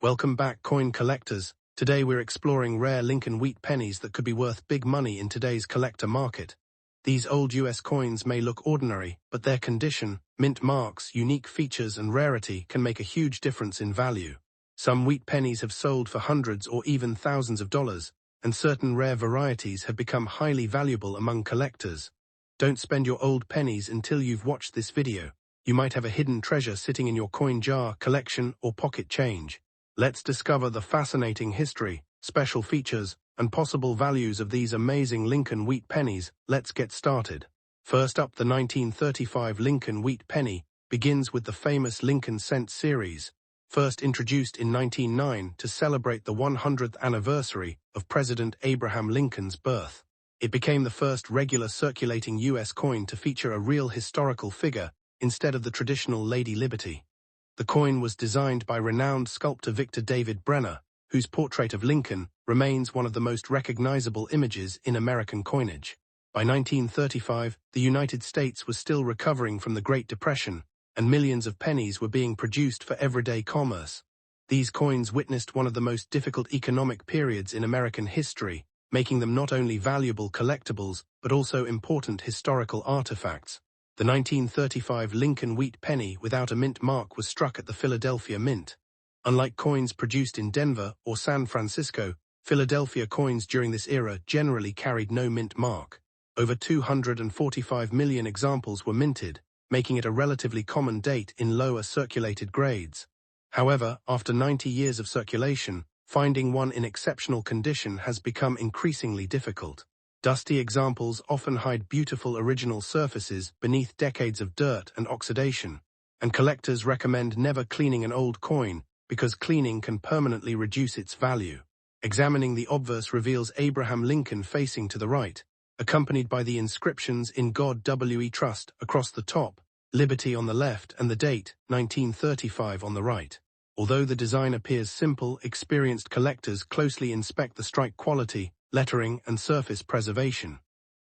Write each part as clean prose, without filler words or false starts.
Welcome back, coin collectors. Today we're exploring rare Lincoln Wheat pennies that could be worth big money in today's collector market. These old US coins may look ordinary, but their condition, mint marks, unique features and rarity can make a huge difference in value. Some wheat pennies have sold for hundreds or even thousands of dollars, and certain rare varieties have become highly valuable among collectors. Don't spend your old pennies until you've watched this video. You might have a hidden treasure sitting in your coin jar, collection, or pocket change. Let's discover the fascinating history, special features, and possible values of these amazing Lincoln Wheat pennies. Let's get started. First up, the 1935 Lincoln Wheat penny begins with the famous Lincoln cent series, first introduced in 1909 to celebrate the 100th anniversary of President Abraham Lincoln's birth. It became the first regular circulating U.S. coin to feature a real historical figure instead of the traditional Lady Liberty. The coin was designed by renowned sculptor Victor David Brenner, whose portrait of Lincoln remains one of the most recognizable images in American coinage. By 1935, the United States was still recovering from the Great Depression, and millions of pennies were being produced for everyday commerce. These coins witnessed one of the most difficult economic periods in American history, making them not only valuable collectibles but also important historical artifacts. The 1935 Lincoln Wheat penny without a mint mark was struck at the Philadelphia Mint. Unlike coins produced in Denver or San Francisco, Philadelphia coins during this era generally carried no mint mark. Over 245 million examples were minted, making it a relatively common date in lower circulated grades. However, after 90 years of circulation, finding one in exceptional condition has become increasingly difficult. Dusty examples often hide beautiful original surfaces beneath decades of dirt and oxidation, and collectors recommend never cleaning an old coin because cleaning can permanently reduce its value. Examining the obverse reveals Abraham Lincoln facing to the right, accompanied by the inscriptions "In God We Trust" across the top, "Liberty" on the left, and the date, 1935, on the right. Although the design appears simple, experienced collectors closely inspect the strike quality, lettering, and surface preservation.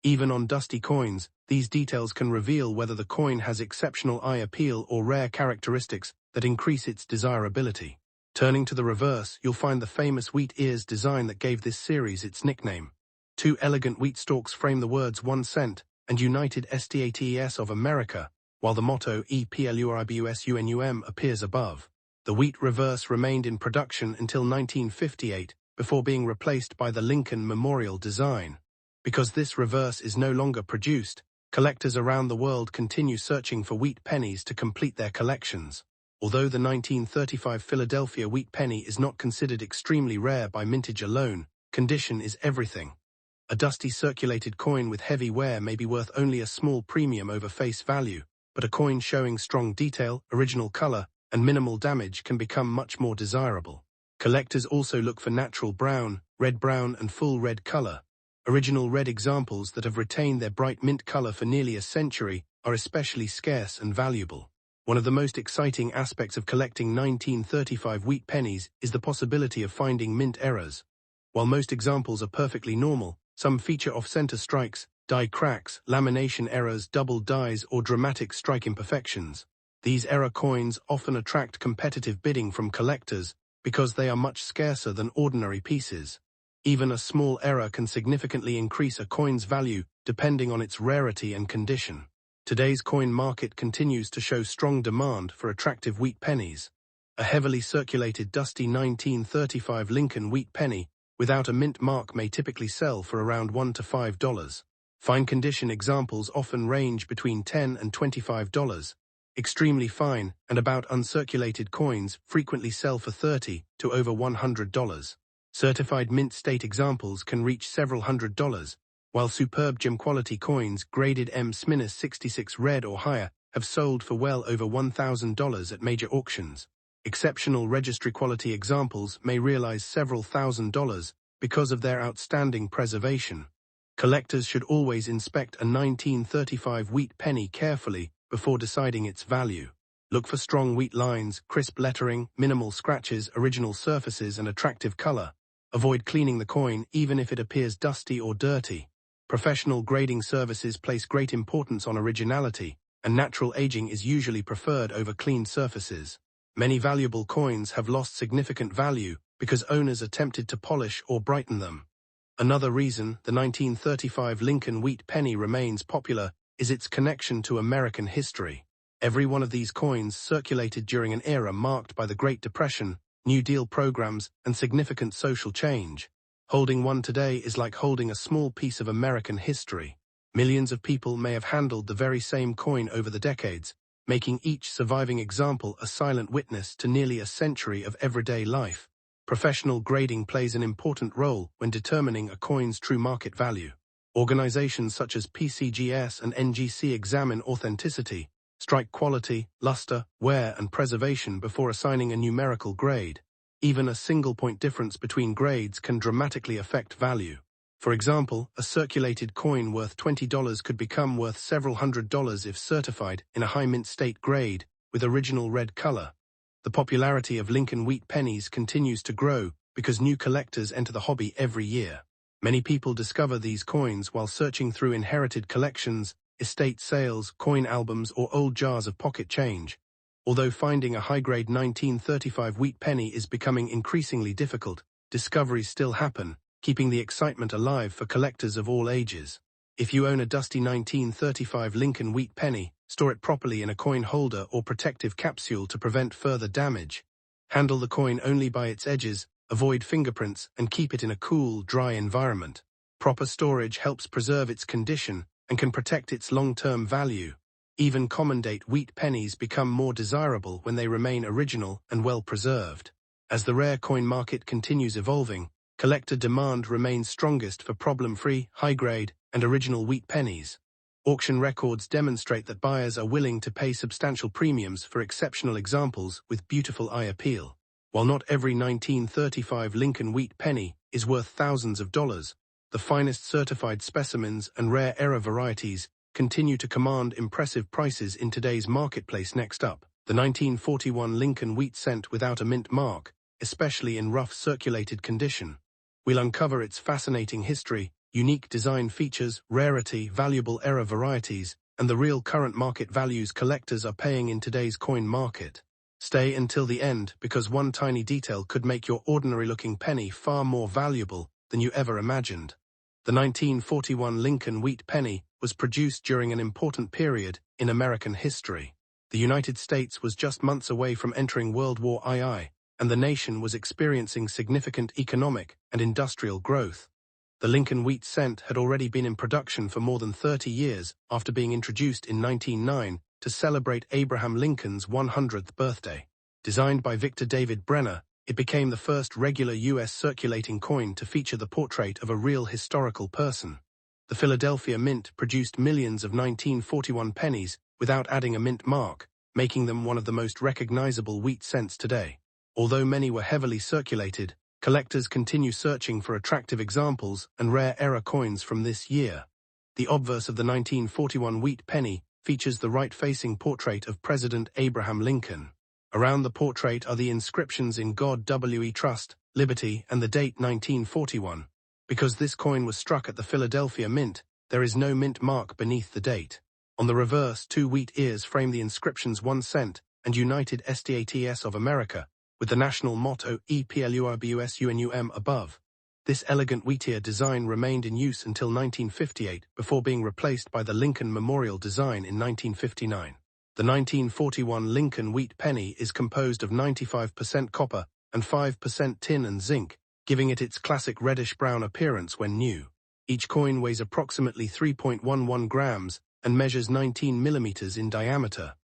Even on dusty coins, these details can reveal whether the coin has exceptional eye appeal or rare characteristics that increase its desirability. Turning to the reverse, you'll find the famous wheat ears design that gave this series its nickname. Two elegant wheat stalks frame the words 1 cent and United States of America, while the motto EPLURIBUSUNUM appears above. The wheat reverse remained in production until 1958, before being replaced by the Lincoln Memorial design. Because this reverse is no longer produced, collectors around the world continue searching for wheat pennies to complete their collections. Although the 1935 Philadelphia wheat penny is not considered extremely rare by mintage alone, condition is everything. A dusty circulated coin with heavy wear may be worth only a small premium over face value, but a coin showing strong detail, original color, and minimal damage can become much more desirable. Collectors also look for natural brown, red-brown, and full red color. Original red examples that have retained their bright mint color for nearly a century are especially scarce and valuable. One of the most exciting aspects of collecting 1935 wheat pennies is the possibility of finding mint errors. While most examples are perfectly normal, some feature off-center strikes, die cracks, lamination errors, double dies, or dramatic strike imperfections. These error coins often attract competitive bidding from collectors because they are much scarcer than ordinary pieces. Even a small error can significantly increase a coin's value depending on its rarity and condition. Today's coin market continues to show strong demand for attractive wheat pennies. A heavily circulated dusty 1935 Lincoln Wheat penny without a mint mark may typically sell for around $1 to $5. Fine condition examples often range between $10 and $25. Extremely fine and about uncirculated coins frequently sell for $30 to over $100. Certified mint state examples can reach several $100s, while superb gem-quality coins graded M-66 red or higher have sold for well over $1,000 at major auctions. Exceptional registry-quality examples may realize several $1,000s because of their outstanding preservation. Collectors should always inspect a 1935 wheat penny carefully before deciding its value. Look for strong wheat lines, crisp lettering, minimal scratches, original surfaces, and attractive color. Avoid cleaning the coin even if it appears dusty or dirty. Professional grading services place great importance on originality, and natural aging is usually preferred over clean surfaces. Many valuable coins have lost significant value because owners attempted to polish or brighten them. Another reason the 1935 Lincoln Wheat Penny remains popular is its connection to American history. Every one of these coins circulated during an era marked by the Great Depression, New Deal programs, and significant social change. Holding one today is like holding a small piece of American history. Millions of people may have handled the very same coin over the decades, making each surviving example a silent witness to nearly a century of everyday life. Professional grading plays an important role when determining a coin's true market value. Organizations such as PCGS and NGC examine authenticity, strike quality, luster, wear, and preservation before assigning a numerical grade. Even a single-point difference between grades can dramatically affect value. For example, a circulated coin worth $20 could become worth several $100s if certified in a high mint state grade with original red color. The popularity of Lincoln Wheat Pennies continues to grow because new collectors enter the hobby every year. Many people discover these coins while searching through inherited collections, estate sales, coin albums, or old jars of pocket change. Although finding a high-grade 1935 wheat penny is becoming increasingly difficult, discoveries still happen, keeping the excitement alive for collectors of all ages. If you own a dusty 1935 Lincoln Wheat Penny, store it properly in a coin holder or protective capsule to prevent further damage. Handle the coin only by its edges, avoid fingerprints, and keep it in a cool, dry environment. Proper storage helps preserve its condition and can protect its long-term value. Even common-date wheat pennies become more desirable when they remain original and well-preserved. As the rare coin market continues evolving, collector demand remains strongest for problem-free, high-grade, and original wheat pennies. Auction records demonstrate that buyers are willing to pay substantial premiums for exceptional examples with beautiful eye appeal. While not every 1935 Lincoln Wheat Penny is worth thousands of dollars, the finest certified specimens and rare era varieties continue to command impressive prices in today's marketplace. Next up, the 1941 Lincoln Wheat Cent without a mint mark, especially in rough circulated condition. We'll uncover its fascinating history, unique design features, rarity, valuable era varieties, and the real current market values collectors are paying in today's coin market. Stay until the end because one tiny detail could make your ordinary-looking penny far more valuable than you ever imagined. The 1941 Lincoln Wheat Penny was produced during an important period in American history. The United States was just months away from entering World War II, and the nation was experiencing significant economic and industrial growth. The Lincoln Wheat Cent had already been in production for more than 30 years after being introduced in 1909 to celebrate Abraham Lincoln's 100th birthday. Designed by Victor David Brenner, it became the first regular U.S. circulating coin to feature the portrait of a real historical person. The Philadelphia Mint produced millions of 1941 pennies without adding a mint mark, making them one of the most recognizable wheat cents today. Although many were heavily circulated, collectors continue searching for attractive examples and rare era coins from this year. The obverse of the 1941 wheat penny features the right-facing portrait of President Abraham Lincoln. Around the portrait are the inscriptions in God We Trust, Liberty, and the date 1941. Because this coin was struck at the Philadelphia Mint, there is no mint mark beneath the date. On the reverse, two wheat ears frame the inscriptions 1 cent and United States of America, with the national motto EPLURBUSUNUM above. This elegant wheatear design remained in use until 1958 before being replaced by the Lincoln Memorial design in 1959. The 1941 Lincoln Wheat Penny is composed of 95% copper and 5% tin and zinc, giving it its classic reddish-brown appearance when new. Each coin weighs approximately 3.11 grams and measures 19 millimeters in diameter.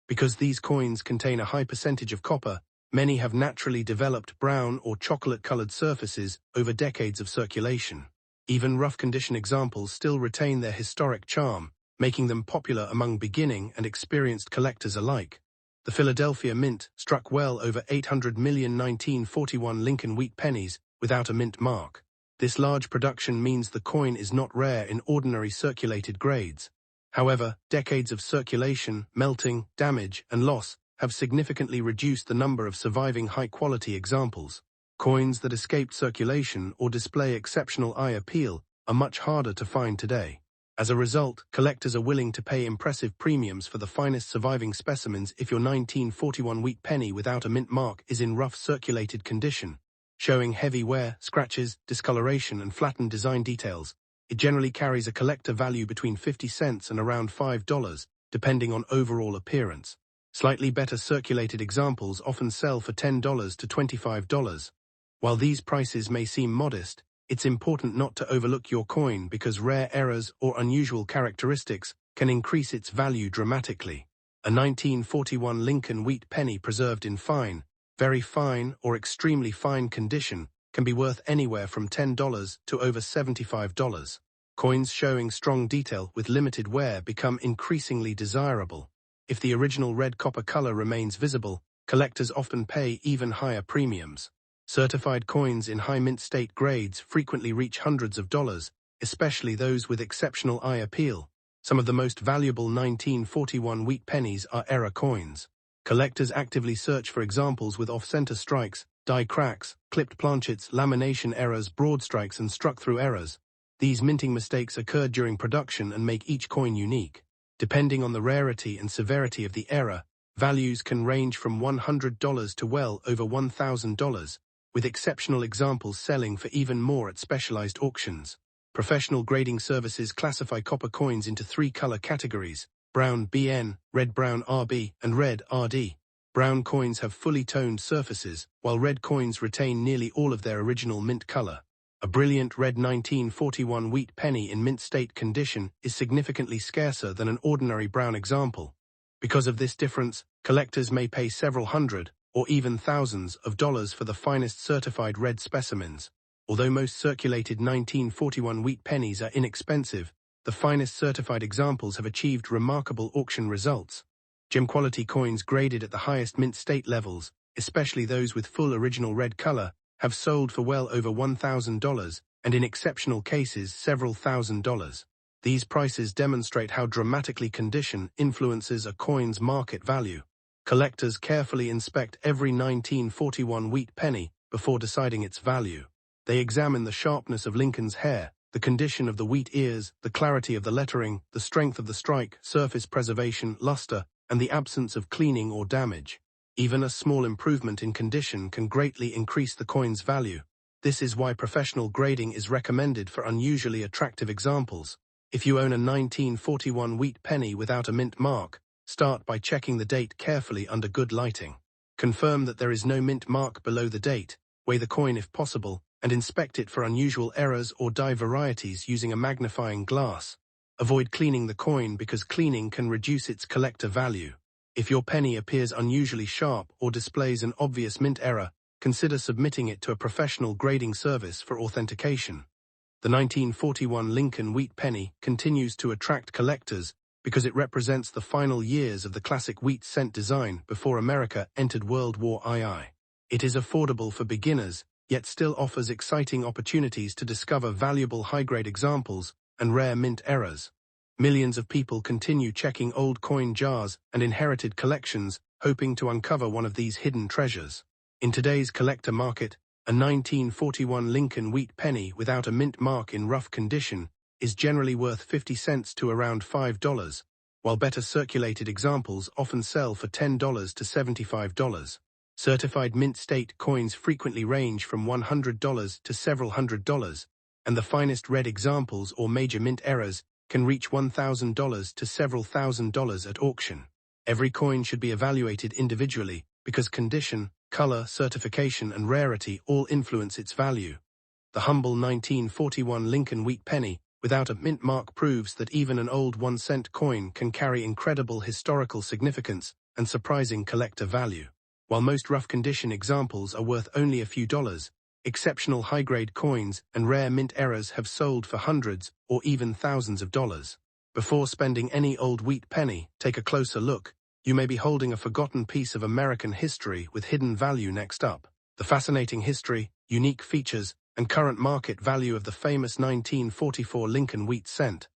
Because these coins contain a high percentage of copper, many have naturally developed brown or chocolate-colored surfaces over decades of circulation. Even rough-condition examples still retain their historic charm, making them popular among beginning and experienced collectors alike. The Philadelphia Mint struck well over 800 million 1941 Lincoln Wheat Pennies without a mint mark. This large production means the coin is not rare in ordinary circulated grades. However, decades of circulation, melting, damage, and loss have significantly reduced the number of surviving high-quality examples. Coins that escaped circulation or display exceptional eye appeal are much harder to find today. As a result, collectors are willing to pay impressive premiums for the finest surviving specimens if your 1941 wheat penny without a mint mark is in rough circulated condition, showing heavy wear, scratches, discoloration, and flattened design details. It generally carries a collector value between 50 cents and around $5, depending on overall appearance. Slightly better circulated examples often sell for $10 to $25. While these prices may seem modest, it's important not to overlook your coin because rare errors or unusual characteristics can increase its value dramatically. A 1941 Lincoln Wheat penny preserved in fine, very fine, or extremely fine condition can be worth anywhere from $10 to over $75. Coins showing strong detail with limited wear become increasingly desirable. If the original red copper color remains visible, collectors often pay even higher premiums. Certified coins in high mint state grades frequently reach hundreds of dollars, especially those with exceptional eye appeal. Some of the most valuable 1941 wheat pennies are error coins. Collectors actively search for examples with off-center strikes, die cracks, clipped planchets, lamination errors, broad strikes, and struck-through errors. These minting mistakes occurred during production and make each coin unique. Depending on the rarity and severity of the error, values can range from $100 to well over $1,000. With exceptional examples selling for even more at specialized auctions. Professional grading services classify copper coins into three color categories: brown BN, red-brown RB, and red RD. Brown coins have fully toned surfaces, while red coins retain nearly all of their original mint color. A brilliant red 1941 wheat penny in mint state condition is significantly scarcer than an ordinary brown example. Because of this difference, collectors may pay several hundred, or even thousands of dollars for the finest certified red specimens. Although most circulated 1941 wheat pennies are inexpensive, the finest certified examples have achieved remarkable auction results. Gem-quality coins graded at the highest mint state levels, especially those with full original red color, have sold for well over $1,000, and in exceptional cases several $1,000s. These prices demonstrate how dramatically condition influences a coin's market value. Collectors carefully inspect every 1941 wheat penny before deciding its value. They examine the sharpness of Lincoln's hair, the condition of the wheat ears, the clarity of the lettering, the strength of the strike, surface preservation, luster, and the absence of cleaning or damage. Even a small improvement in condition can greatly increase the coin's value. This is why professional grading is recommended for unusually attractive examples. If you own a 1941 wheat penny without a mint mark, start by checking the date carefully under good lighting. Confirm that there is no mint mark below the date, weigh the coin if possible, and inspect it for unusual errors or die varieties using a magnifying glass. Avoid cleaning the coin because cleaning can reduce its collector value. If your penny appears unusually sharp or displays an obvious mint error, consider submitting it to a professional grading service for authentication. The 1941 Lincoln Wheat Penny continues to attract collectors because it represents the final years of the classic wheat cent design before America entered World War II. It is affordable for beginners, yet still offers exciting opportunities to discover valuable high-grade examples and rare mint errors. Millions of people continue checking old coin jars and inherited collections, hoping to uncover one of these hidden treasures. In today's collector market, a 1941 Lincoln Wheat Penny without a mint mark in rough condition is generally worth 50 cents to around $5, while better circulated examples often sell for $10 to $75. Certified mint state coins frequently range from $100 to several $100s, and the finest red examples or major mint errors can reach $1,000 to several $1,000s at auction. Every coin should be evaluated individually because condition, color, certification, and rarity all influence its value. The humble 1941 Lincoln Wheat Penny without a mint mark proves that even an old 1-cent coin can carry incredible historical significance and surprising collector value. While most rough condition examples are worth only a few dollars, exceptional high-grade coins and rare mint errors have sold for hundreds or even thousands of dollars. Before spending any old wheat penny, take a closer look. You may be holding a forgotten piece of American history with hidden value next up. The fascinating history, unique features, and current market value of the famous 1944 Lincoln Wheat Cent.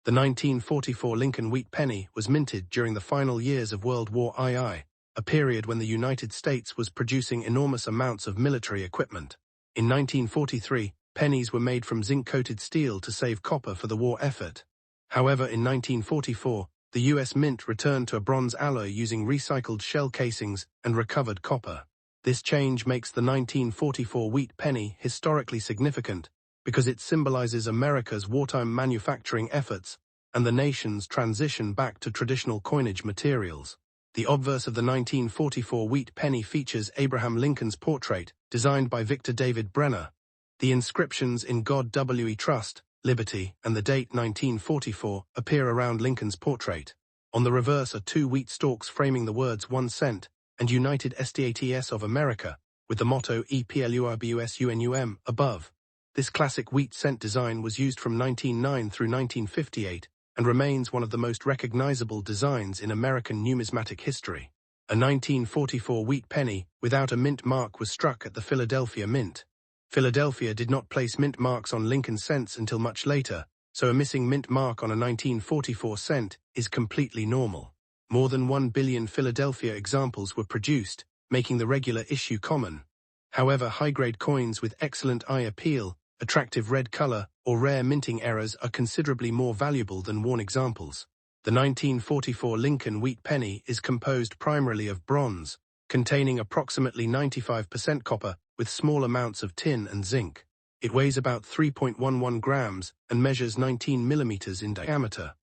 The 1944 Lincoln Wheat Penny was minted during the final years of World War II, a period when the United States was producing enormous amounts of military equipment. In 1943, pennies were made from zinc-coated steel to save copper for the war effort. However, in 1944, the US Mint returned to a bronze alloy using recycled shell casings and recovered copper. This change makes the 1944 wheat penny historically significant because it symbolizes America's wartime manufacturing efforts and the nation's transition back to traditional coinage materials. The obverse of the 1944 wheat penny features Abraham Lincoln's portrait, designed by Victor David Brenner. The inscriptions "In God We Trust," "Liberty," and the date 1944 appear around Lincoln's portrait. On the reverse are two wheat stalks framing the words 1 cent and United States of America, with the motto EPLURBUSUNUM above. This classic wheat cent design was used from 1909 through 1958 and remains one of the most recognizable designs in American numismatic history. A 1944 wheat penny without a mint mark was struck at the Philadelphia Mint. Philadelphia did not place mint marks on Lincoln cents until much later, so a missing mint mark on a 1944 cent is completely normal. More than 1 billion Philadelphia examples were produced, making the regular issue common. However, high-grade coins with excellent eye appeal, attractive red color, or rare minting errors are considerably more valuable than worn examples. The 1944 Lincoln Wheat Penny is composed primarily of bronze, containing approximately 95% copper, with small amounts of tin and zinc. It weighs about 3.11 grams and measures 19 millimeters in diameter.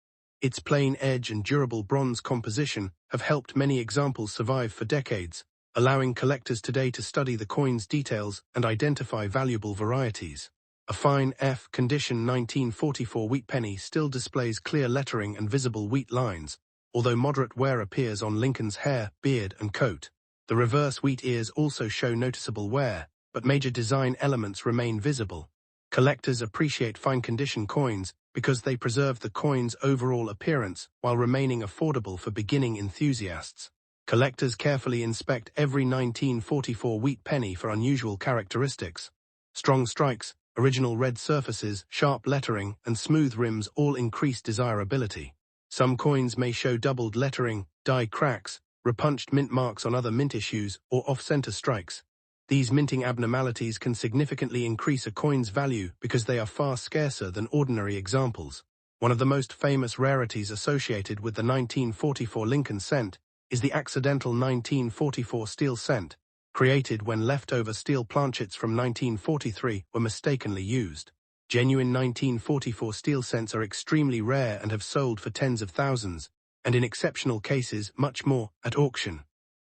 Its plain edge and durable bronze composition have helped many examples survive for decades, allowing collectors today to study the coin's details and identify valuable varieties. A fine F condition 1944 wheat penny still displays clear lettering and visible wheat lines, although moderate wear appears on Lincoln's hair, beard, and coat. The reverse wheat ears also show noticeable wear, but major design elements remain visible. Collectors appreciate fine-condition coins because they preserve the coin's overall appearance while remaining affordable for beginning enthusiasts. Collectors carefully inspect every 1944 wheat penny for unusual characteristics. Strong strikes, original red surfaces, sharp lettering, and smooth rims all increase desirability. Some coins may show doubled lettering, die cracks, repunched mint marks on other mint issues, or off-center strikes. These minting abnormalities can significantly increase a coin's value because they are far scarcer than ordinary examples. One of the most famous rarities associated with the 1944 Lincoln cent is the accidental 1944 steel cent, created when leftover steel planchets from 1943 were mistakenly used. Genuine 1944 steel cents are extremely rare and have sold for tens of thousands, and in exceptional cases much more, at auction.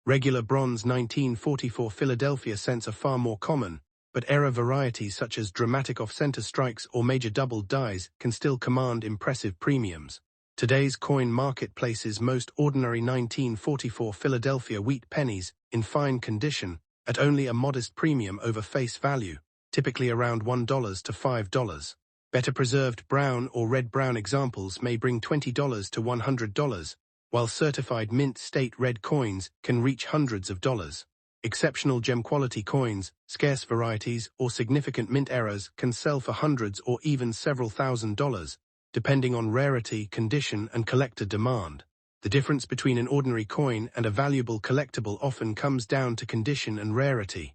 Regular bronze 1944 Philadelphia cents are far more common, but error varieties such as dramatic off-center strikes or major doubled dies can still command impressive premiums. Today's coin market places most ordinary 1944 Philadelphia wheat pennies in fine condition at only a modest premium over face value, typically around $1 to $5. Better preserved brown or red-brown examples may bring $20 to $100, while certified mint state red coins can reach hundreds of dollars. Exceptional gem-quality coins, scarce varieties, or significant mint errors can sell for hundreds or even several $1,000s, depending on rarity, condition, and collector demand. The difference between an ordinary coin and a valuable collectible often comes down to condition and rarity.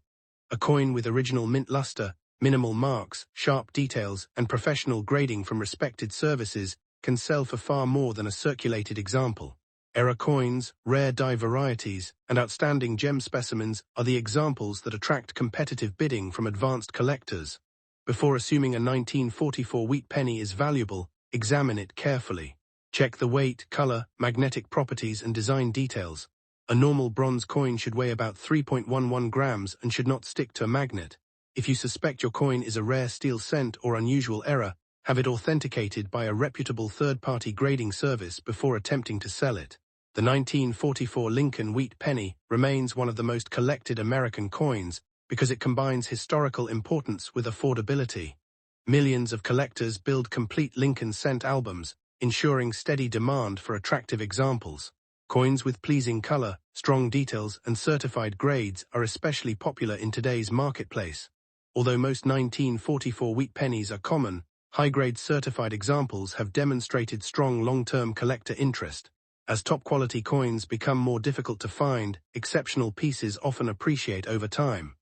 A coin with original mint luster, minimal marks, sharp details, and professional grading from respected services can sell for far more than a circulated example. Error coins, rare die varieties, and outstanding gem specimens are the examples that attract competitive bidding from advanced collectors. Before assuming a 1944 wheat penny is valuable, examine it carefully. Check the weight, color, magnetic properties, and design details. A normal bronze coin should weigh about 3.11 grams and should not stick to a magnet. If you suspect your coin is a rare steel cent or unusual error, have it authenticated by a reputable third-party grading service before attempting to sell it. The 1944 Lincoln Wheat Penny remains one of the most collected American coins because it combines historical importance with affordability. Millions of collectors build complete Lincoln cent albums, ensuring steady demand for attractive examples. Coins with pleasing color, strong details, and certified grades are especially popular in today's marketplace. Although most 1944 wheat pennies are common, high-grade certified examples have demonstrated strong long-term collector interest. As top-quality coins become more difficult to find, exceptional pieces often appreciate over time.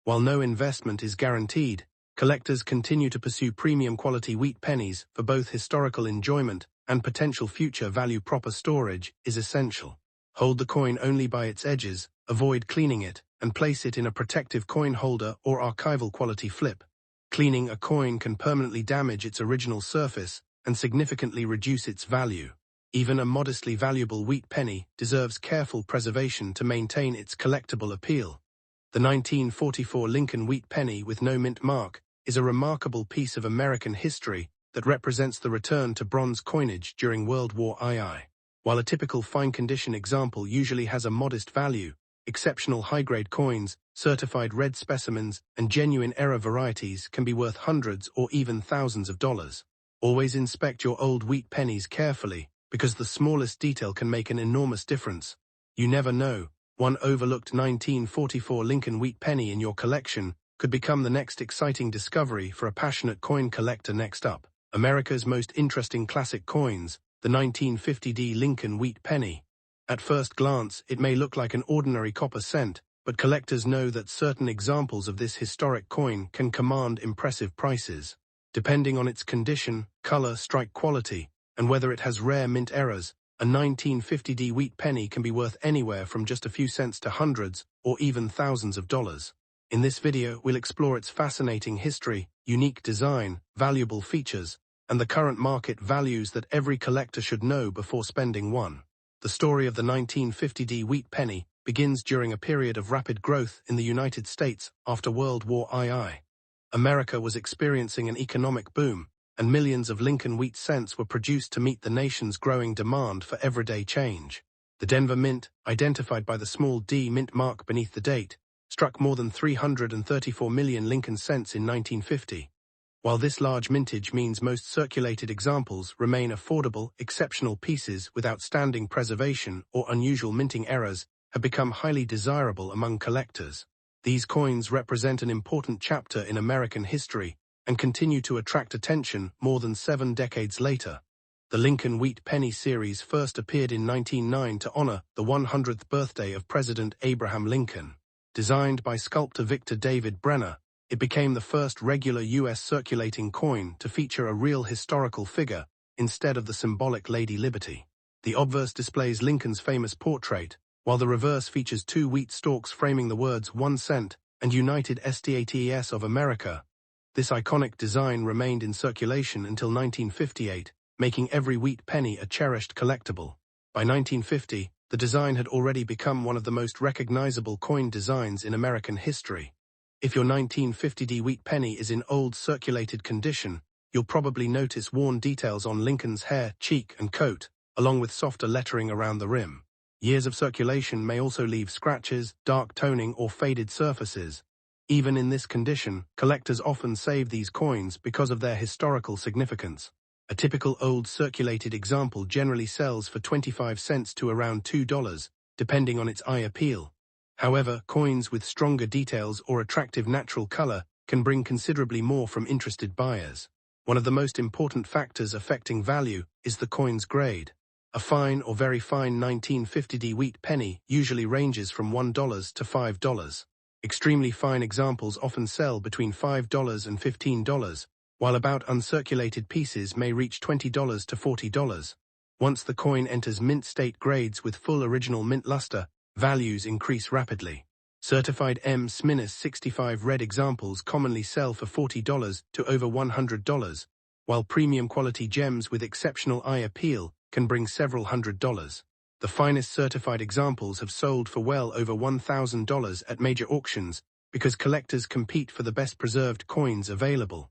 While no investment is guaranteed, collectors continue to pursue premium-quality wheat pennies for both historical enjoyment and potential future value proper storage is essential. Hold the coin only by its edges, avoid cleaning it, and place it in a protective coin holder or archival quality flip. Cleaning a coin can permanently damage its original surface and significantly reduce its value. Even a modestly valuable wheat penny deserves careful preservation to maintain its collectible appeal. The 1944 Lincoln Wheat Penny with no mint mark is a remarkable piece of American history that represents the return to bronze coinage during World War II. While a typical fine-condition example usually has a modest value, exceptional high-grade coins, certified red specimens, and genuine error varieties can be worth hundreds or even thousands of dollars. Always inspect your old wheat pennies carefully, because the smallest detail can make an enormous difference. You never know, one overlooked 1944 Lincoln Wheat Penny in your collection could become the next exciting discovery for a passionate coin collector. Next up, America's most interesting classic coins, the 1950 Lincoln Wheat Penny. At first glance, it may look like an ordinary copper cent, but collectors know that certain examples of this historic coin can command impressive prices. Depending on its condition, color, strike quality, and whether it has rare mint errors, a 1950 wheat penny can be worth anywhere from just a few cents to hundreds or even thousands of dollars. In this video, we'll explore its fascinating history, unique design, valuable features, and the current market values that every collector should know before spending one. The story of the 1950 wheat penny begins during a period of rapid growth in the United States after World War II. America was experiencing an economic boom, and millions of Lincoln wheat cents were produced to meet the nation's growing demand for everyday change. The Denver Mint, identified by the small D mint mark beneath the date, struck more than 334 million Lincoln cents in 1950. While this large mintage means most circulated examples remain affordable, exceptional pieces with outstanding preservation or unusual minting errors have become highly desirable among collectors. These coins represent an important chapter in American history and continue to attract attention more than 7 decades later. The Lincoln Wheat Penny series first appeared in 1909 to honor the 100th birthday of President Abraham Lincoln. Designed by sculptor Victor David Brenner, it became the first regular U.S. circulating coin to feature a real historical figure instead of the symbolic Lady Liberty. The obverse displays Lincoln's famous portrait, while the reverse features 2 wheat stalks framing the words 1 cent and United States of America. This iconic design remained in circulation until 1958, making every wheat penny a cherished collectible. By 1950, the design had already become one of the most recognizable coin designs in American history. If your 1950 wheat penny is in old circulated condition, you'll probably notice worn details on Lincoln's hair, cheek, and coat, along with softer lettering around the rim. Years of circulation may also leave scratches, dark toning, or faded surfaces. Even in this condition, collectors often save these coins because of their historical significance. A typical old circulated example generally sells for 25 cents to around $2, depending on its eye appeal. However, coins with stronger details or attractive natural color can bring considerably more from interested buyers. One of the most important factors affecting value is the coin's grade. A fine or very fine 1950 wheat penny usually ranges from $1 to $5. Extremely fine examples often sell between $5 and $15, while about uncirculated pieces may reach $20 to $40. Once the coin enters mint state grades with full original mint luster, values increase rapidly. Certified M-65 red examples commonly sell for $40 to over $100, while premium quality gems with exceptional eye appeal can bring several $100s. The finest certified examples have sold for well over $1,000 at major auctions because collectors compete for the best preserved coins available.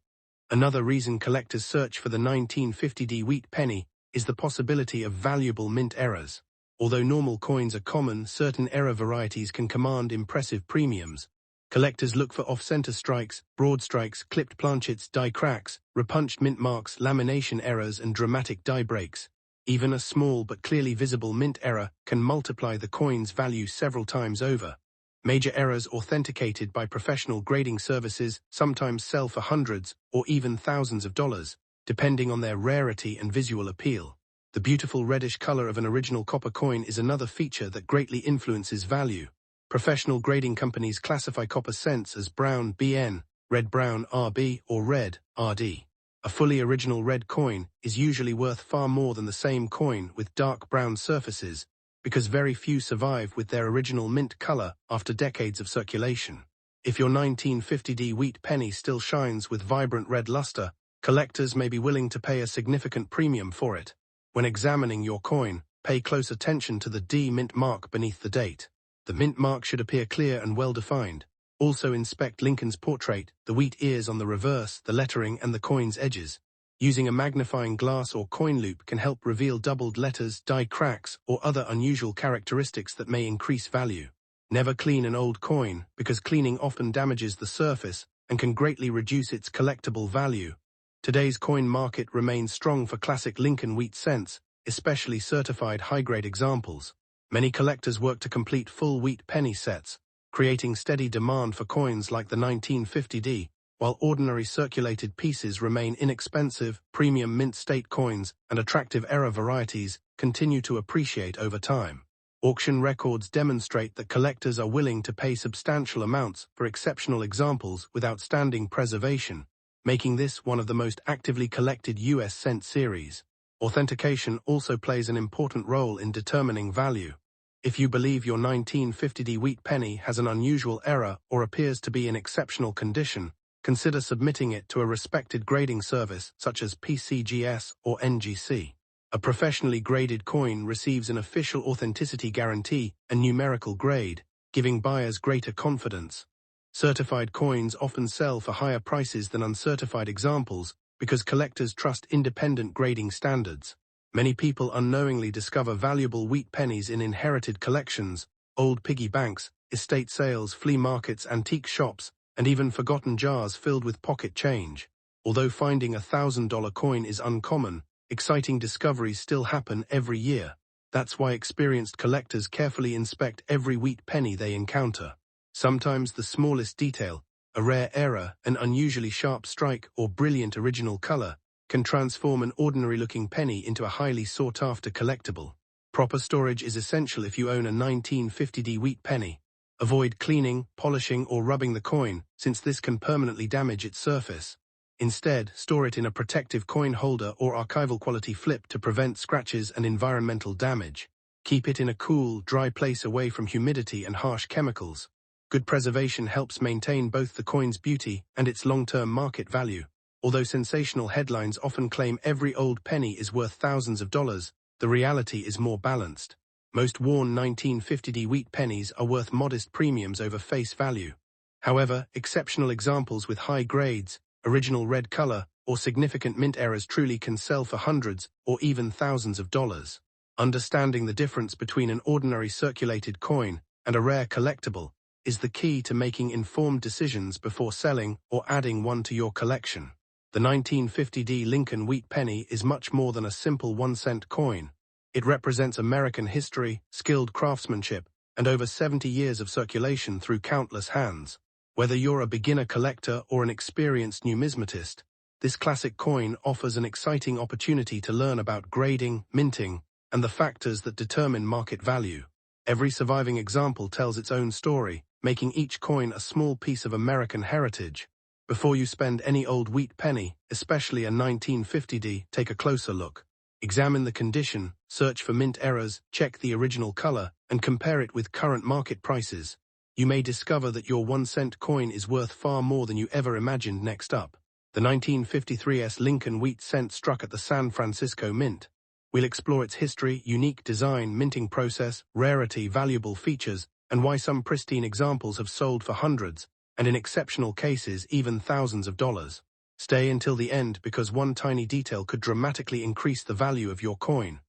Another reason collectors search for the 1950 wheat penny is the possibility of valuable mint errors. Although normal coins are common, certain error varieties can command impressive premiums. Collectors look for off-center strikes, broad strikes, clipped planchets, die cracks, repunched mint marks, lamination errors, and dramatic die breaks. Even a small but clearly visible mint error can multiply the coin's value several times over. Major errors authenticated by professional grading services sometimes sell for hundreds or even thousands of dollars, depending on their rarity and visual appeal. The beautiful reddish color of an original copper coin is another feature that greatly influences value. Professional grading companies classify copper cents as brown (BN), red-brown (RB), or red (RD). A fully original red coin is usually worth far more than the same coin with dark brown surfaces, because very few survive with their original mint color after decades of circulation. If your 1950D wheat penny still shines with vibrant red luster, collectors may be willing to pay a significant premium for it. When examining your coin, pay close attention to the D mint mark beneath the date. The mint mark should appear clear and well-defined. Also inspect Lincoln's portrait, the wheat ears on the reverse, the lettering, and the coin's edges. Using a magnifying glass or coin loop can help reveal doubled letters, die cracks, or other unusual characteristics that may increase value. Never clean an old coin, because cleaning often damages the surface and can greatly reduce its collectible value. Today's coin market remains strong for classic Lincoln wheat cents, especially certified high-grade examples. Many collectors work to complete full wheat penny sets, creating steady demand for coins like the 1950D, while ordinary circulated pieces remain inexpensive. Premium mint state coins and attractive era varieties continue to appreciate over time. Auction records demonstrate that collectors are willing to pay substantial amounts for exceptional examples with outstanding preservation, making this one of the most actively collected U.S. cent series. Authentication also plays an important role in determining value. If you believe your 1950D wheat penny has an unusual error or appears to be in exceptional condition, consider submitting it to a respected grading service such as PCGS or NGC. A professionally graded coin receives an official authenticity guarantee and numerical grade, giving buyers greater confidence. Certified coins often sell for higher prices than uncertified examples because collectors trust independent grading standards. Many people unknowingly discover valuable wheat pennies in inherited collections, old piggy banks, estate sales, flea markets, antique shops, and even forgotten jars filled with pocket change. Although finding a $1,000 coin is uncommon, exciting discoveries still happen every year. That's why experienced collectors carefully inspect every wheat penny they encounter. Sometimes the smallest detail, a rare error, an unusually sharp strike, or brilliant original color, can transform an ordinary-looking penny into a highly sought-after collectible. Proper storage is essential if you own a 1950D wheat penny. Avoid cleaning, polishing, or rubbing the coin, since this can permanently damage its surface. Instead, store it in a protective coin holder or archival quality flip to prevent scratches and environmental damage. Keep it in a cool, dry place away from humidity and harsh chemicals. Good preservation helps maintain both the coin's beauty and its long-term market value. Although sensational headlines often claim every old penny is worth thousands of dollars, the reality is more balanced. Most worn 1950D wheat pennies are worth modest premiums over face value. However, exceptional examples with high grades, original red color, or significant mint errors truly can sell for hundreds or even thousands of dollars. Understanding the difference between an ordinary circulated coin and a rare collectible is the key to making informed decisions before selling or adding one to your collection. The 1950D Lincoln Wheat Penny is much more than a simple 1-cent coin. It represents American history, skilled craftsmanship, and over 70 years of circulation through countless hands. Whether you're a beginner collector or an experienced numismatist, this classic coin offers an exciting opportunity to learn about grading, minting, and the factors that determine market value. Every surviving example tells its own story, making each coin a small piece of American heritage. Before you spend any old wheat penny, especially a 1950D, take a closer look. Examine the condition, search for mint errors, check the original color, and compare it with current market prices. You may discover that your 1-cent coin is worth far more than you ever imagined. Next up, the 1953's Lincoln Wheat Cent struck at the San Francisco Mint. We'll explore its history, unique design, minting process, rarity, valuable features, and why some pristine examples have sold for hundreds, and in exceptional cases even thousands of dollars. Stay until the end because one tiny detail could dramatically increase the value of your coin.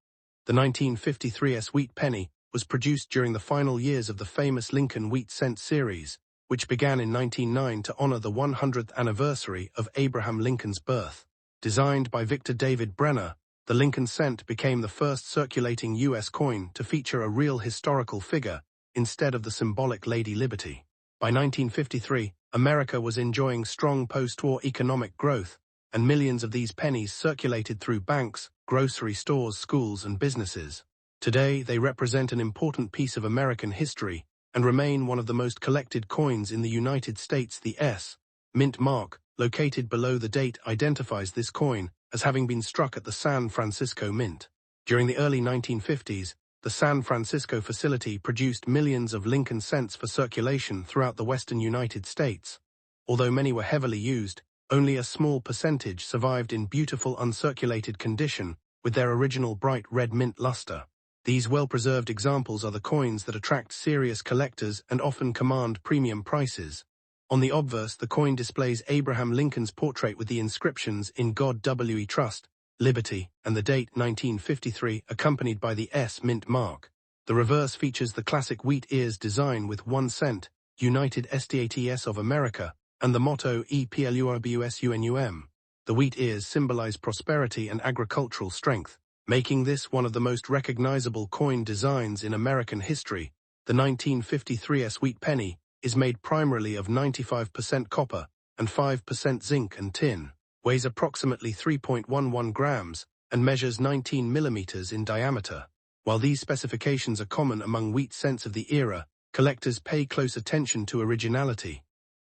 The 1953's wheat penny was produced during the final years of the famous Lincoln Wheat Cent series, which began in 1909 to honor the 100th anniversary of Abraham Lincoln's birth. Designed by Victor David Brenner, the Lincoln Cent became the first circulating U.S. coin to feature a real historical figure instead of the symbolic Lady Liberty. By 1953, America was enjoying strong post-war economic growth, and millions of these pennies circulated through banks, grocery stores, schools, and businesses. Today, they represent an important piece of American history and remain one of the most collected coins in the United States. The S. Mint mark, located below the date identifies this coin as having been struck at the San Francisco Mint. During the early 1950s, the San Francisco facility produced millions of Lincoln cents for circulation throughout the western United States. Although many were heavily used, only a small percentage survived in beautiful uncirculated condition with their original bright red mint luster. These well-preserved examples are the coins that attract serious collectors and often command premium prices. On the obverse, the coin displays Abraham Lincoln's portrait with the inscriptions "In God We Trust," "Liberty," and the date 1953, accompanied by the S mint mark. The reverse features the classic wheat ears design with 1 cent, United States of America, and the motto EPLURBUSUNUM. The wheat ears symbolize prosperity and agricultural strength, making this one of the most recognizable coin designs in American history. The 1953 wheat penny is made primarily of 95% copper and 5% zinc and tin, weighs approximately 3.11 grams, and measures 19 millimeters in diameter. While these specifications are common among wheat cents of the era, collectors pay close attention to originality.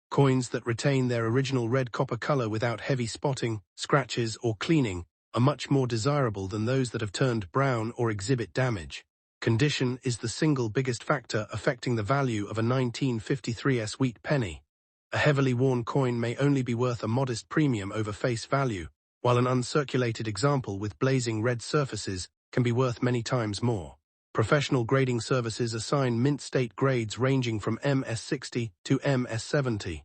Coins that retain their original red copper color without heavy spotting, scratches, or cleaning are much more desirable than those that have turned brown or exhibit damage. Condition is the single biggest factor affecting the value of a 1953 wheat penny. A heavily worn coin may only be worth a modest premium over face value, while an uncirculated example with blazing red surfaces can be worth many times more. Professional grading services assign mint state grades ranging from MS60 to MS70.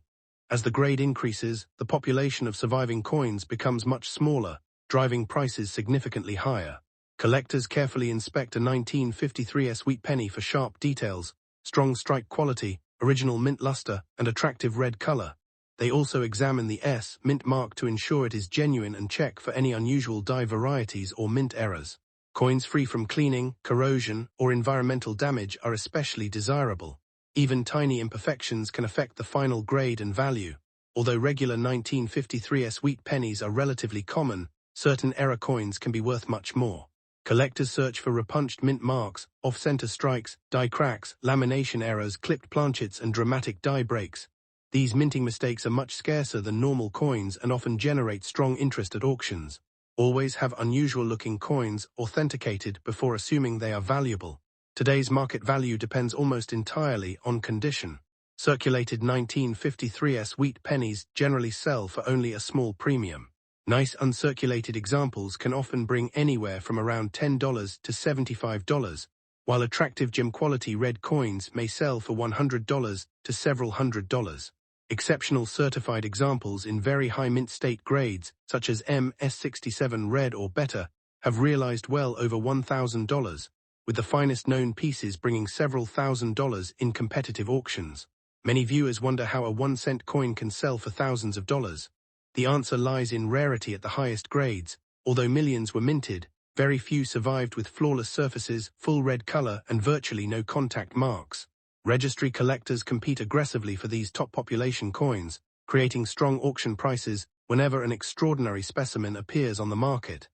As the grade increases, the population of surviving coins becomes much smaller, driving prices significantly higher. Collectors carefully inspect a 1953 wheat penny for sharp details, strong strike quality, original mint luster, and attractive red color. They also examine the S mint mark to ensure it is genuine and check for any unusual die varieties or mint errors. Coins free from cleaning, corrosion, or environmental damage are especially desirable. Even tiny imperfections can affect the final grade and value. Although regular 1953 wheat pennies are relatively common, certain error coins can be worth much more. Collectors search for repunched mint marks, off-center strikes, die cracks, lamination errors, clipped planchets, and dramatic die breaks. These minting mistakes are much scarcer than normal coins and often generate strong interest at auctions. Always have unusual-looking coins authenticated before assuming they are valuable. Today's market value depends almost entirely on condition. Circulated 1953 wheat pennies generally sell for only a small premium. Nice uncirculated examples can often bring anywhere from around $10 to $75, while attractive gem-quality red coins may sell for $100 to several $100s. Exceptional certified examples in very high mint state grades, such as MS67 red or better, have realized well over $1,000, with the finest known pieces bringing several $1,000s in competitive auctions. Many viewers wonder how a 1-cent coin can sell for thousands of dollars. The answer lies in rarity at the highest grades. Although millions were minted, very few survived with flawless surfaces, full red color, and virtually no contact marks. Registry collectors compete aggressively for these top population coins, creating strong auction prices whenever an extraordinary specimen appears on the market.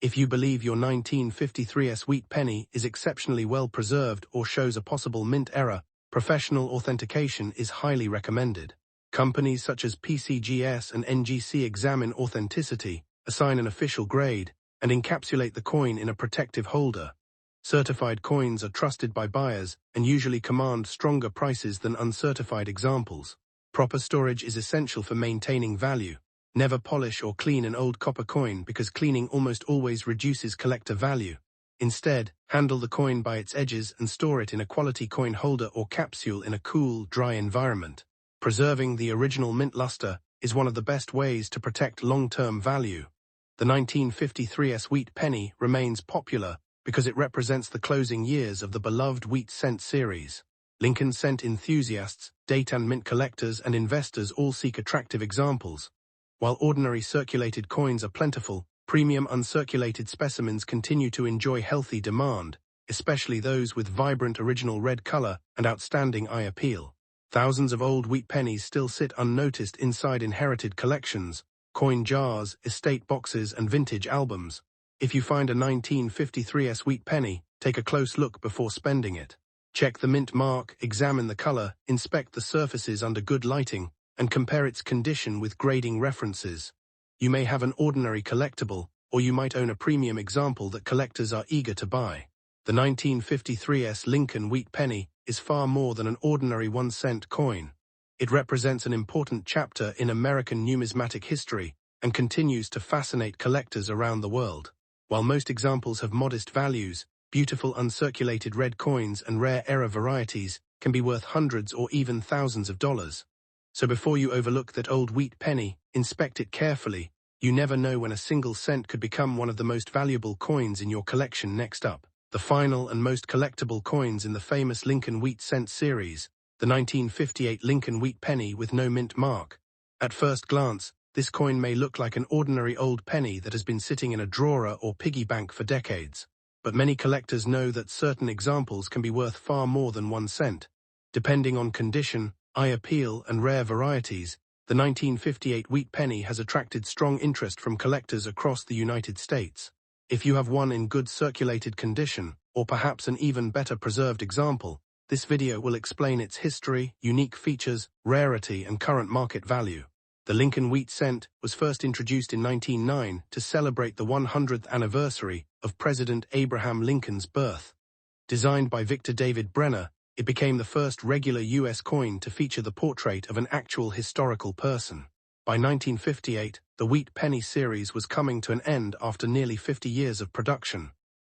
If you believe your 1953 wheat penny is exceptionally well preserved or shows a possible mint error, professional authentication is highly recommended. Companies such as PCGS and NGC examine authenticity, assign an official grade, and encapsulate the coin in a protective holder. Certified coins are trusted by buyers and usually command stronger prices than uncertified examples. Proper storage is essential for maintaining value. Never polish or clean an old copper coin because cleaning almost always reduces collector value. Instead, handle the coin by its edges and store it in a quality coin holder or capsule in a cool, dry environment. Preserving the original mint luster is one of the best ways to protect long-term value. The 1953 wheat penny remains popular because it represents the closing years of the beloved wheat cent series. Lincoln cent enthusiasts, date and mint collectors, and investors all seek attractive examples. While ordinary circulated coins are plentiful, premium uncirculated specimens continue to enjoy healthy demand, especially those with vibrant original red color and outstanding eye appeal. Thousands of old wheat pennies still sit unnoticed inside inherited collections, coin jars, estate boxes, and vintage albums. If you find a 1953 wheat penny, take a close look before spending it. Check the mint mark, examine the color, inspect the surfaces under good lighting, and compare its condition with grading references. You may have an ordinary collectible, or you might own a premium example that collectors are eager to buy. The 1953's Lincoln Wheat Penny is far more than an ordinary 1-cent coin. It represents an important chapter in American numismatic history and continues to fascinate collectors around the world. While most examples have modest values, beautiful uncirculated red coins and rare era varieties can be worth hundreds or even thousands of dollars. So before you overlook that old wheat penny, inspect it carefully. You never know when a single cent could become one of the most valuable coins in your collection. Next up, the final and most collectible coins in the famous Lincoln Wheat Cent series, the 1958 Lincoln Wheat Penny with no mint mark. At first glance, this coin may look like an ordinary old penny that has been sitting in a drawer or piggy bank for decades. But many collectors know that certain examples can be worth far more than 1 cent. Depending on condition, eye appeal, and rare varieties, the 1958 wheat penny has attracted strong interest from collectors across the United States. If you have one in good circulated condition, or perhaps an even better preserved example, this video will explain its history, unique features, rarity, and current market value. The Lincoln Wheat Cent was first introduced in 1909 to celebrate the 100th anniversary of President Abraham Lincoln's birth. Designed by Victor David Brenner, it became the first regular U.S. coin to feature the portrait of an actual historical person. By 1958, the Wheat Penny series was coming to an end after nearly 50 years of production.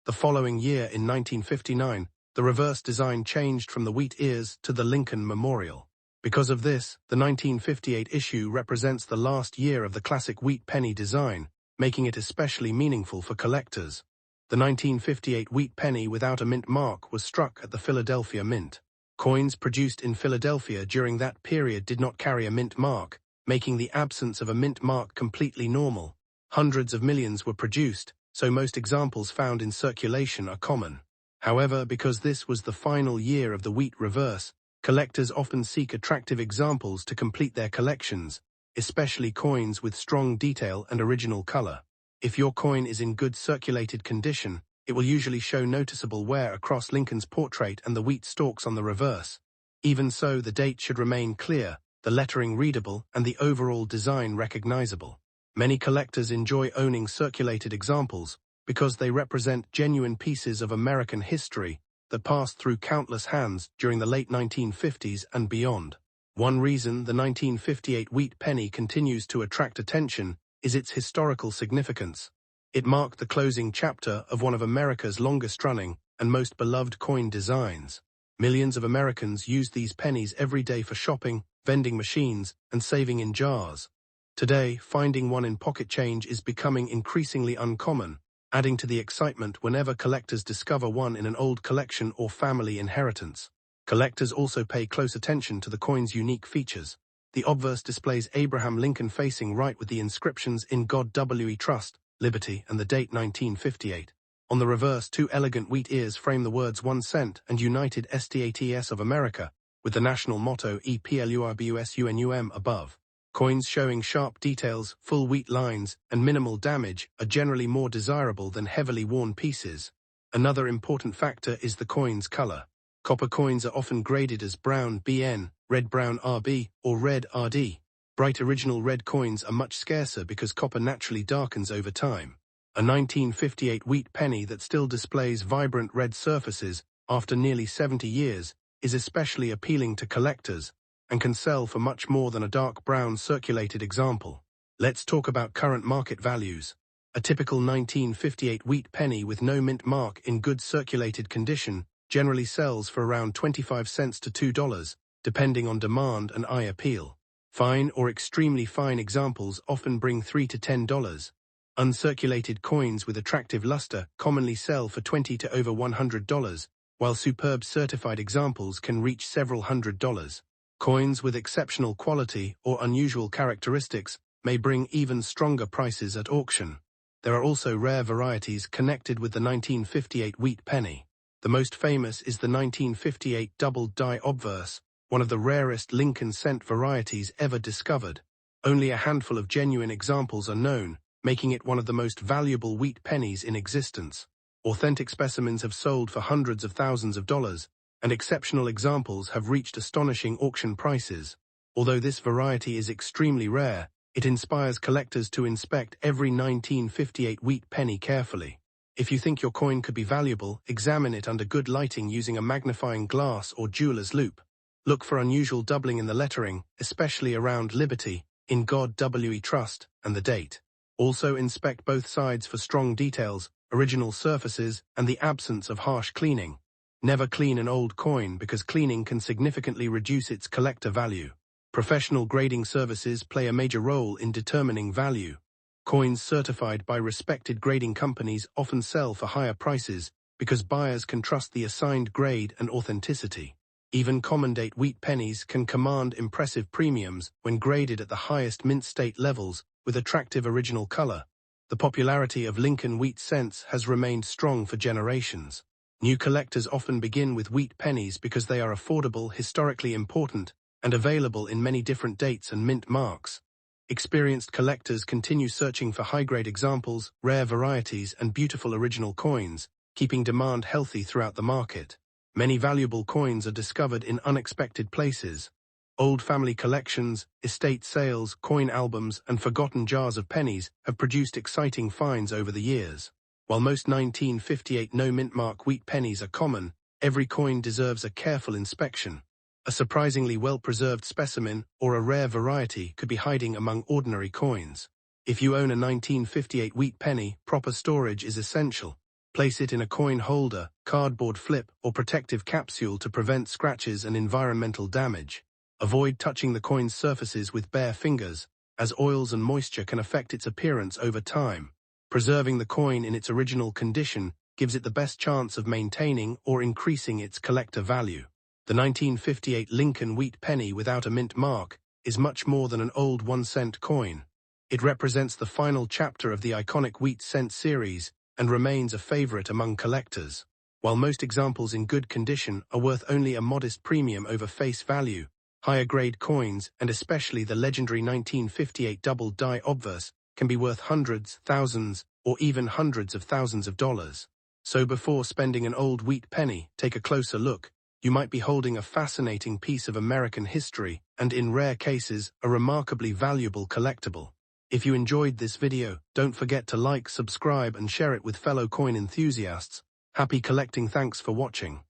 The following year, in 1959, the reverse design changed from the wheat ears to the Lincoln Memorial. Because of this, the 1958 issue represents the last year of the classic wheat penny design, making it especially meaningful for collectors. The 1958 wheat penny without a mint mark was struck at the Philadelphia Mint. Coins produced in Philadelphia during that period did not carry a mint mark, making the absence of a mint mark completely normal. Hundreds of millions were produced, so most examples found in circulation are common. However, because this was the final year of the wheat reverse, collectors often seek attractive examples to complete their collections, especially coins with strong detail and original color. If your coin is in good circulated condition, it will usually show noticeable wear across Lincoln's portrait and the wheat stalks on the reverse. Even so, the date should remain clear, the lettering readable, and the overall design recognizable. Many collectors enjoy owning circulated examples because they represent genuine pieces of American history that passed through countless hands during the late 1950s and beyond. One reason the 1958 wheat penny continues to attract attention is its historical significance. It marked the closing chapter of one of America's longest-running and most beloved coin designs. Millions of Americans use these pennies every day for shopping, vending machines, and saving in jars. Today, finding one in pocket change is becoming increasingly uncommon, adding to the excitement whenever collectors discover one in an old collection or family inheritance. Collectors also pay close attention to the coin's unique features. The obverse displays Abraham Lincoln facing right with the inscriptions "In God We Trust," Liberty, and the date 1958. On the reverse, two elegant wheat ears frame the words 1 cent and United States of America, with the national motto EPLURBUSUNUM above. Coins showing sharp details, full wheat lines, and minimal damage are generally more desirable than heavily worn pieces. Another important factor is the coin's color. Copper coins are often graded as brown BN, red-brown RB, or red RD. Bright original red coins are much scarcer because copper naturally darkens over time. A 1958 wheat penny that still displays vibrant red surfaces after nearly 70 years is especially appealing to collectors and can sell for much more than a dark brown circulated example. Let's talk about current market values. A typical 1958 wheat penny with no mint mark in good circulated condition generally sells for around 25 cents to $2, depending on demand and eye appeal. Fine or extremely fine examples often bring $3 to $10. Uncirculated coins with attractive luster commonly sell for $20 to over $100, while superb certified examples can reach several $100s. Coins with exceptional quality or unusual characteristics may bring even stronger prices at auction. There are also rare varieties connected with the 1958 wheat penny. The most famous is the 1958 double die obverse, one of the rarest Lincoln cent varieties ever discovered. Only a handful of genuine examples are known, making it one of the most valuable wheat pennies in existence. Authentic specimens have sold for hundreds of thousands of dollars, and exceptional examples have reached astonishing auction prices. Although this variety is extremely rare, it inspires collectors to inspect every 1958 wheat penny carefully. If you think your coin could be valuable, examine it under good lighting using a magnifying glass or jeweler's loupe. Look for unusual doubling in the lettering, especially around Liberty, In God We Trust, and the date. Also inspect both sides for strong details, original surfaces, and the absence of harsh cleaning. Never clean an old coin because cleaning can significantly reduce its collector value. Professional grading services play a major role in determining value. Coins certified by respected grading companies often sell for higher prices because buyers can trust the assigned grade and authenticity. Even common-date wheat pennies can command impressive premiums when graded at the highest mint state levels with attractive original color. The popularity of Lincoln Wheat cents has remained strong for generations. New collectors often begin with wheat pennies because they are affordable, historically important, and available in many different dates and mint marks. Experienced collectors continue searching for high-grade examples, rare varieties, and beautiful original coins, keeping demand healthy throughout the market. Many valuable coins are discovered in unexpected places. Old family collections, estate sales, coin albums, and forgotten jars of pennies have produced exciting finds over the years. While most 1958 no-mint mark wheat pennies are common, every coin deserves a careful inspection. A surprisingly well-preserved specimen or a rare variety could be hiding among ordinary coins. If you own a 1958 wheat penny, proper storage is essential. Place it in a coin holder, cardboard flip, or protective capsule to prevent scratches and environmental damage. Avoid touching the coin's surfaces with bare fingers, as oils and moisture can affect its appearance over time. Preserving the coin in its original condition gives it the best chance of maintaining or increasing its collector value. The 1958 Lincoln Wheat Penny without a mint mark is much more than an old 1-cent coin. It represents the final chapter of the iconic wheat cent series and remains a favorite among collectors. While most examples in good condition are worth only a modest premium over face value, higher-grade coins, and especially the legendary 1958 double-die obverse, can be worth hundreds, thousands, or even hundreds of thousands of dollars. So before spending an old wheat penny, take a closer look. You might be holding a fascinating piece of American history and, in rare cases, a remarkably valuable collectible. If you enjoyed this video, don't forget to like, subscribe, and share it with fellow coin enthusiasts. Happy collecting! Thanks for watching.